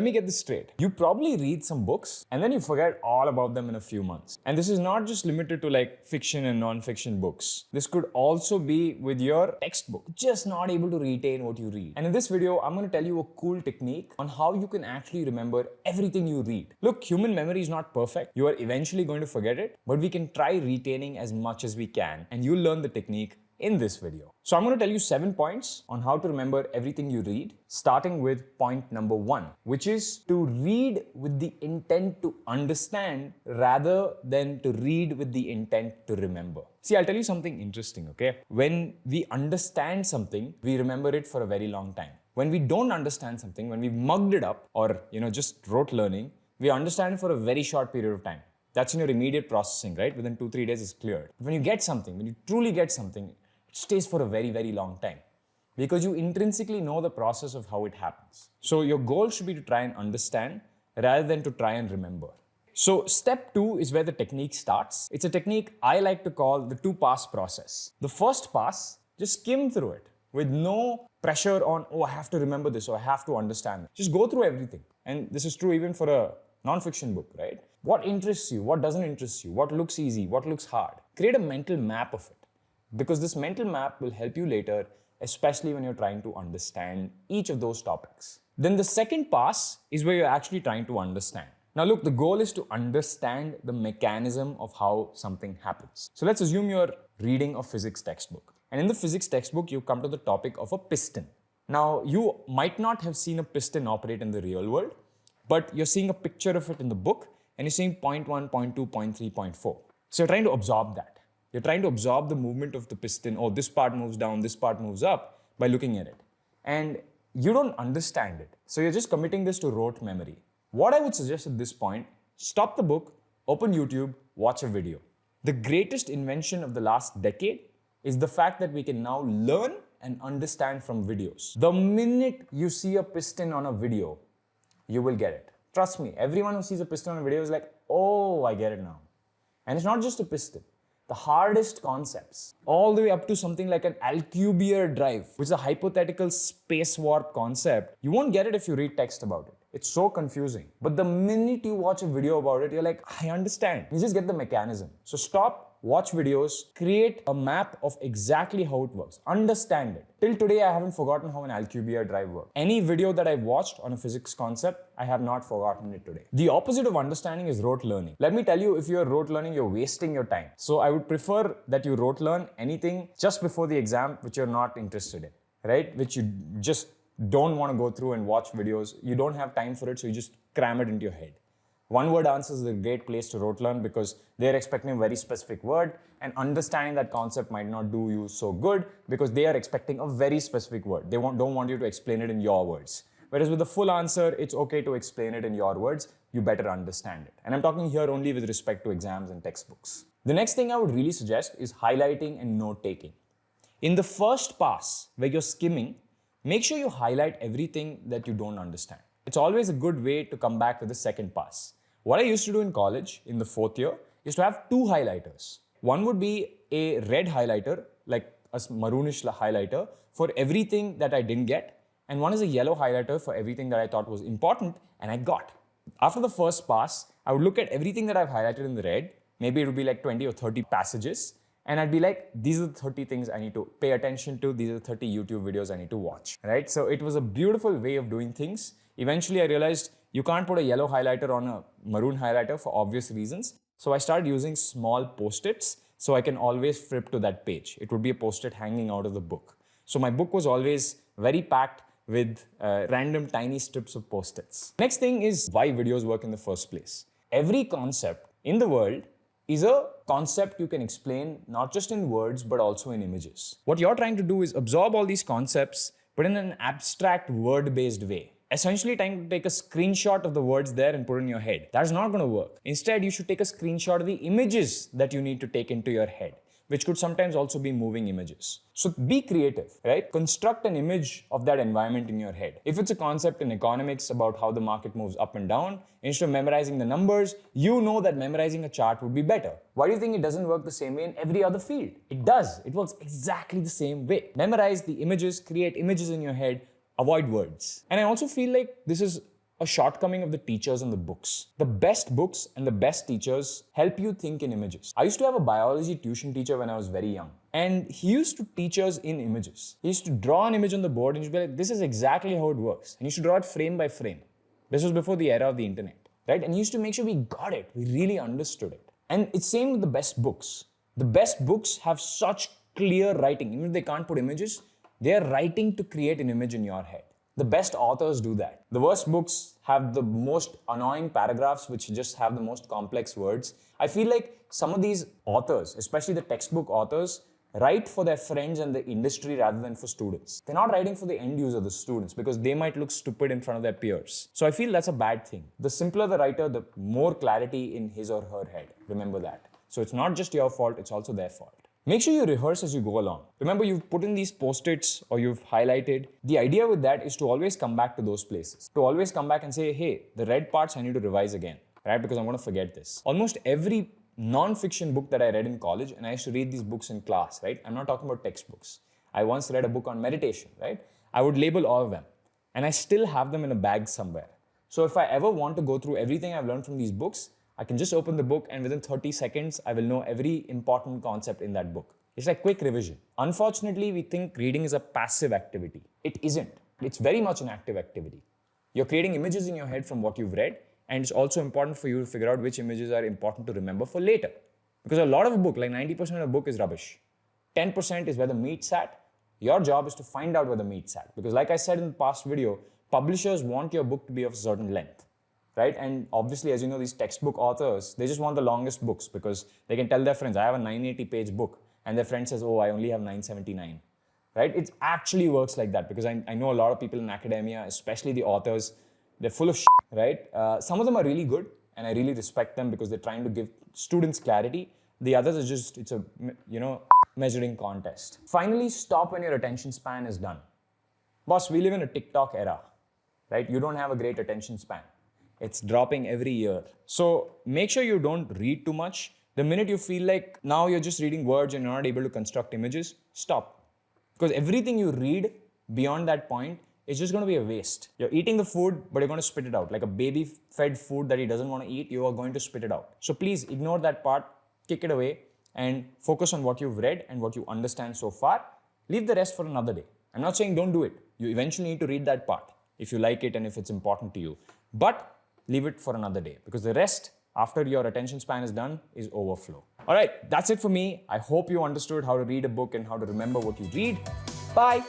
me get this straight. You probably read some books and then you forget all about them in a few months. And this is not just limited to like fiction and non-fiction books. This could also be with your textbook. Just not able to retain what you read. And in this video, I'm going to tell you a cool technique on how you can actually remember everything you read. Look, human memory is not perfect. You are eventually going to forget it, but we can try retaining as much as we can, and you'll learn the technique in this video. So I'm going to tell you 7 points on how to remember everything you read, starting with point number 1, which is to read with the intent to understand rather than to read with the intent to remember. See, I'll tell you something interesting, okay? When we understand something, we remember it for a very long time. When we don't understand something, when we've mugged it up or, just rote learning, we understand it for a very short period of time. That's in your immediate processing, right? Within 2-3 days it's cleared. When you get something, when you truly get something, it stays for a very, very long time because you intrinsically know the process of how it happens. So your goal should be to try and understand rather than to try and remember. So step 2 is where the technique starts. It's a technique I like to call the 2-pass process. The first pass, just skim through it with no pressure on, oh, I have to remember this or I have to understand it. Just go through everything. And this is true even for a non-fiction book, right? What interests you? What doesn't interest you? What looks easy? What looks hard? Create a mental map of it. Because this mental map will help you later, especially when you're trying to understand each of those topics. Then the second pass is where you're actually trying to understand. Now look, the goal is to understand the mechanism of how something happens. So let's assume you're reading a physics textbook. And in the physics textbook, you come to the topic of a piston. Now, you might not have seen a piston operate in the real world, but you're seeing a picture of it in the book and you're seeing point 1, point 2, point 3, point 4. So you're trying to absorb that. You're trying to absorb the movement of the piston. Oh, this part moves down, this part moves up by looking at it. And you don't understand it. So you're just committing this to rote memory. What I would suggest at this point, stop the book, open YouTube, watch a video. The greatest invention of the last decade is the fact that we can now learn and understand from videos. The minute you see a piston on a video, you will get it. Trust me, everyone who sees a piston on a video is like, oh, I get it now. And it's not just a piston. The hardest concepts, all the way up to something like an Alcubierre drive, which is a hypothetical space warp concept, you won't get it if you read text about it. It's so confusing. But the minute you watch a video about it, you're like, I understand. You just get the mechanism. So stop, watch videos, create a map of exactly how it works. Understand it. Till today, I haven't forgotten how an Alcubierre drive works. Any video that I've watched on a physics concept, I have not forgotten it today. The opposite of understanding is rote learning. Let me tell you, if you're rote learning, you're wasting your time. So I would prefer that you rote learn anything just before the exam which you're not interested in, right? Which you just don't want to go through and watch videos. You don't have time for it, so you just cram it into your head. One-word answers is a great place to rote learn because they're expecting a very specific word, and understanding that concept might not do you so good because they are expecting a very specific word. They don't want you to explain it in your words. Whereas with the full answer, it's okay to explain it in your words. You better understand it. And I'm talking here only with respect to exams and textbooks. The next thing I would really suggest is highlighting and note-taking. In the first pass, where you're skimming, make sure you highlight everything that you don't understand. It's always a good way to come back with the second pass. What I used to do in college, in the 4th year, is to have 2 highlighters. One would be a red highlighter, like a maroonish highlighter, for everything that I didn't get. And one is a yellow highlighter for everything that I thought was important and I got. After the first pass, I would look at everything that I've highlighted in the red. Maybe it would be like 20 or 30 passages. And I'd be like, these are the 30 things I need to pay attention to. These are the 30 YouTube videos I need to watch, right? So it was a beautiful way of doing things. Eventually, I realized you can't put a yellow highlighter on a maroon highlighter for obvious reasons. So I started using small post-its so I can always flip to that page. It would be a post-it hanging out of the book. So my book was always very packed with random tiny strips of post-its. Next thing is why videos work in the first place. Every concept in the world is a concept you can explain not just in words but also in images. What you're trying to do is absorb all these concepts but in an abstract word-based way. Essentially trying to take a screenshot of the words there and put in your head. That's not going to work. Instead, you should take a screenshot of the images that you need to take into your head, which could sometimes also be moving images. So be creative, right? Construct an image of that environment in your head. If it's a concept in economics about how the market moves up and down, instead of memorizing the numbers, you know that memorizing a chart would be better. Why do you think it doesn't work the same way in every other field? It does. It works exactly the same way. Memorize the images, create images in your head, avoid words. And I also feel like this is a shortcoming of the teachers and the books. The best books and the best teachers help you think in images. I used to have a biology tuition teacher when I was very young, and he used to teach us in images. He used to draw an image on the board and he'd be like, this is exactly how it works. And he used to draw it frame by frame. This was before the era of the internet, right? And he used to make sure we got it, we really understood it. And it's same with the best books. The best books have such clear writing. Even if they can't put images, they are writing to create an image in your head. The best authors do that. The worst books have the most annoying paragraphs which just have the most complex words. I feel like some of these authors, especially the textbook authors, write for their friends and the industry rather than for students. They're not writing for the end user, the students, because they might look stupid in front of their peers. So I feel that's a bad thing. The simpler the writer, the more clarity in his or her head. Remember that. So it's not just your fault, it's also their fault. Make sure you rehearse as you go along. Remember, you've put in these post-its or you've highlighted. The idea with that is to always come back to those places. To always come back and say, hey, the red parts I need to revise again, right? Because I'm going to forget this. Almost every non-fiction book that I read in college, and I used to read these books in class, right? I'm not talking about textbooks. I once read a book on meditation, right? I would label all of them, and I still have them in a bag somewhere. So if I ever want to go through everything I've learned from these books, I can just open the book and within 30 seconds, I will know every important concept in that book. It's like quick revision. Unfortunately, we think reading is a passive activity. It isn't. It's very much an active activity. You're creating images in your head from what you've read, and it's also important for you to figure out which images are important to remember for later. Because a lot of a book, like 90% of a book is rubbish. 10% is where the meat's at. Your job is to find out where the meat's at. Because like I said in the past video, publishers want your book to be of a certain length. Right? And obviously, as you know, these textbook authors, they just want the longest books because they can tell their friends, I have a 980-page book. And their friend says, oh, I only have 979. Right? It actually works like that because I know a lot of people in academia, especially the authors, they're full of shit, right? Some of them are really good and I really respect them because they're trying to give students clarity. The others are just, it's a, measuring contest. Finally, stop when your attention span is done. Boss, we live in a TikTok era, right? You don't have a great attention span. It's dropping every year. So make sure you don't read too much. The minute you feel like now you're just reading words and you're not able to construct images, stop. Because everything you read beyond that point is just going to be a waste. You're eating the food, but you're going to spit it out. Like a baby fed food that he doesn't want to eat, you are going to spit it out. So please ignore that part, kick it away, and focus on what you've read and what you understand so far. Leave the rest for another day. I'm not saying don't do it. You eventually need to read that part if you like it and if it's important to you. But leave it for another day because the rest, after your attention span is done, is overflow. All right, that's it for me. I hope you understood how to read a book and how to remember what you read. Bye.